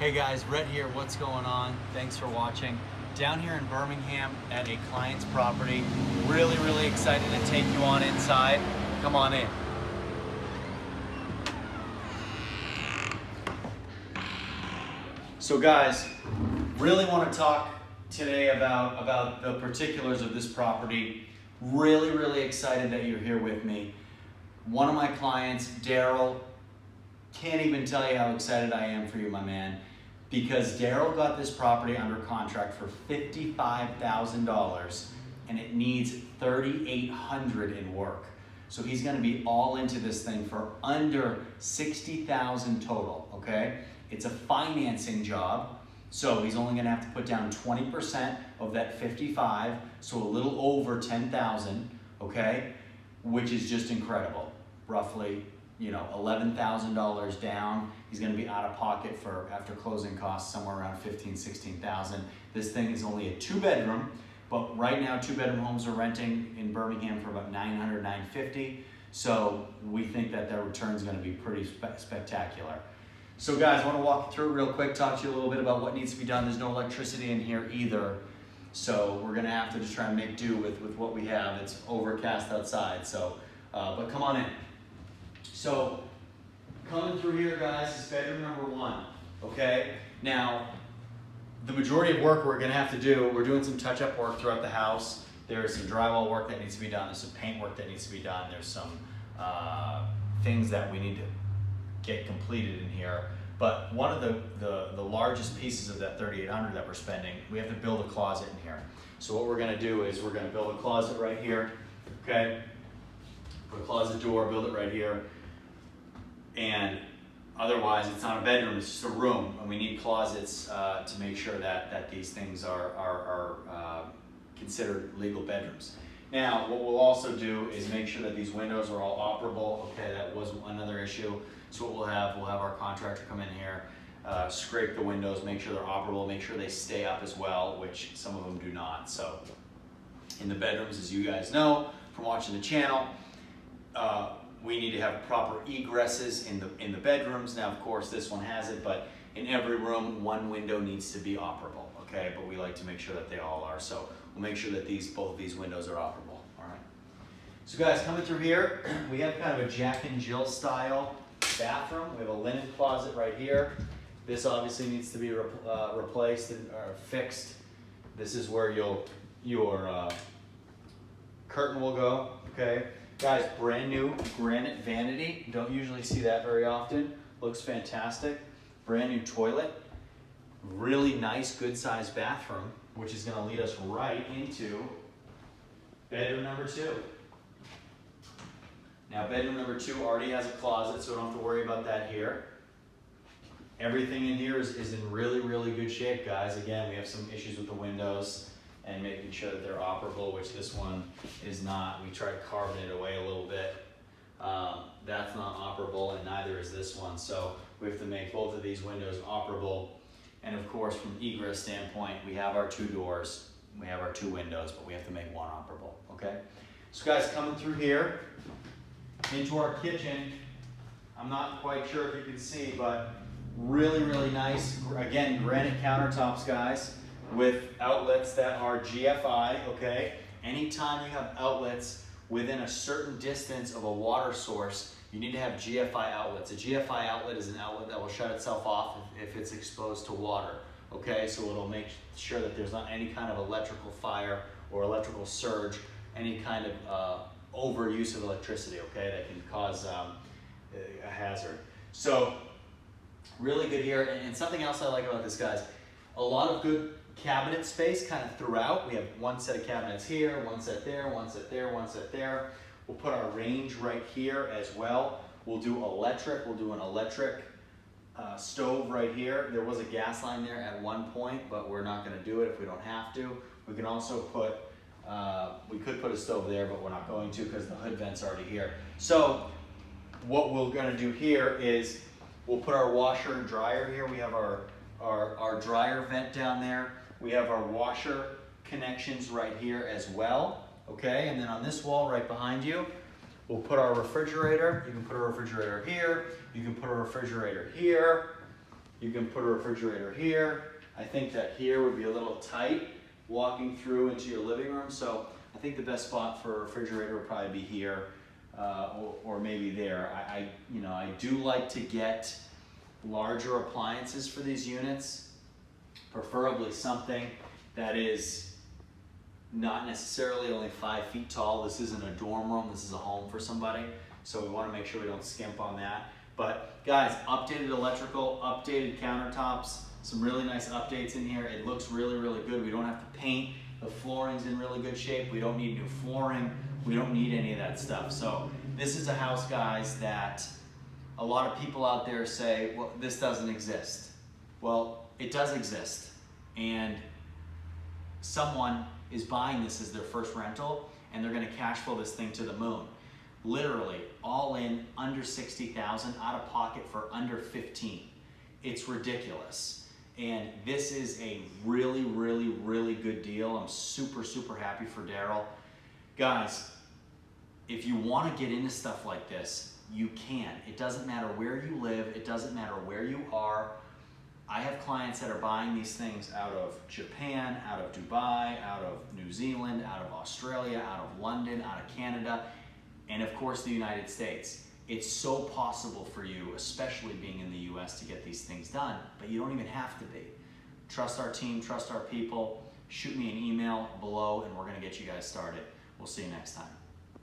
Hey guys, Rhett here, what's going on? Thanks for watching. Down here in Birmingham at a client's property. Really excited to take you on inside. Come on in. So guys, really want to talk today about the particulars of this property. Really excited that you're here with me. One of my clients, Daryl, can't even tell you how excited I am for you, my man, because Daryl got this property under contract for $55,000 and it needs $3,800 in work. So he's gonna be all into this thing for under $60,000 total, okay? It's a financing job, so he's only gonna have to put down 20% of that 55, so a little over 10,000, okay? Which is just incredible. Roughly, $11,000 down. He's gonna be out of pocket for, after closing costs, somewhere around 15, 16,000. This thing is only a 2-bedroom, but right now 2-bedroom homes are renting in Birmingham for about $900, $950. So we think that their return is gonna be pretty spectacular. So guys, I wanna walk you through it real quick, talk to you a little bit about what needs to be done. There's no electricity in here either. So we're gonna have to just try and make do with what we have. It's overcast outside, so, but come on in. So, coming through here, guys, is bedroom number 1, okay? Now, the majority of work we're gonna have to do, we're doing some touch-up work throughout the house. There's some drywall work that needs to be done. There's some paint work that needs to be done. There's some things that we need to get completed in here. But one of the largest pieces of that $3,800 that we're spending, we have to build a closet in here. So what we're gonna do is we're gonna build a closet right here, okay? Put a closet door, build it right here. And otherwise it's not a bedroom, it's just a room, and we need closets to make sure that these things are considered legal bedrooms. Now, what we'll also do is make sure that these windows are all operable. Okay, that was another issue. So what we'll have our contractor come in here, scrape the windows, make sure they're operable, make sure they stay up as well, which some of them do not. So in the bedrooms, as you guys know from watching the channel, we need to have proper egresses in the bedrooms. Now, of course, this one has it, but in every room, one window needs to be operable, okay? But we like to make sure that they all are. So we'll make sure that both of these windows are operable, all right? So guys, coming through here, we have kind of a Jack and Jill style bathroom. We have a linen closet right here. This obviously needs to be replaced or fixed. This is where your curtain will go, okay? Guys, brand new granite vanity. Don't usually see that very often. Looks fantastic. Brand new toilet. Really nice, good sized bathroom, which is gonna lead us right into bedroom number 2. Now, bedroom number 2 already has a closet, so we don't have to worry about that here. Everything in here is in really good shape, guys. Again, we have some issues with the windows and making sure that they're operable, which this one is not. We tried carving it away a little bit. That's not operable, and neither is this one. So we have to make both of these windows operable. And of course, from egress standpoint, we have our 2 doors, we have our 2 windows, but we have to make one operable, okay? So guys, coming through here into our kitchen, I'm not quite sure if you can see, but really nice, again, granite countertops, guys, with outlets that are GFI, okay? Anytime you have outlets within a certain distance of a water source, you need to have GFI outlets. A GFI outlet is an outlet that will shut itself off if it's exposed to water, okay? So it'll make sure that there's not any kind of electrical fire or electrical surge, any kind of overuse of electricity, okay? That can cause a hazard. So really good here. And something else I like about this, guys, a lot of good cabinet space kind of throughout. We have one set of cabinets here, one set there, one set there, one set there. We'll put our range right here as well. We'll do electric. We'll do an electric stove right here. There was a gas line there at one point, but we're not going to do it if we don't have to. We can also put, we could put a stove there, but we're not going to because the hood vent's already here. So what we're going to do here is we'll put our washer and dryer here. We have our dryer vent down there. We have our washer connections right here as well, okay? And then on this wall right behind you, we'll put our refrigerator. You can put a refrigerator here. You can put a refrigerator here. You can put a refrigerator here. I think that here would be a little tight walking through into your living room. So I think the best spot for a refrigerator would probably be here or maybe there. I do like to get larger appliances for these units, preferably something that is not necessarily only 5 feet tall. This isn't a dorm room, this is a home for somebody. So we want to make sure we don't skimp on that. But guys, updated electrical, updated countertops, some really nice updates in here. It looks really, really good. We don't have to paint. The flooring's in really good shape. We don't need new flooring. We don't need any of that stuff. So this is a house, guys, that a lot of people out there say, well, this doesn't exist. Well, it does exist. And someone is buying this as their first rental, and they're gonna cash flow this thing to the moon. Literally, all in, under 60,000, out of pocket for under 15. It's ridiculous. And this is a really, really, really good deal. I'm super, super happy for Daryl. Guys, if you wanna get into stuff like this, you can. It doesn't matter where you live, it doesn't matter where you are. I have clients that are buying these things out of Japan, out of Dubai, out of New Zealand, out of Australia, out of London, out of Canada, and of course the United States. It's so possible for you, especially being in the US, to get these things done, but you don't even have to be. Trust our team, trust our people. Shoot me an email below and we're gonna get you guys started. We'll see you next time.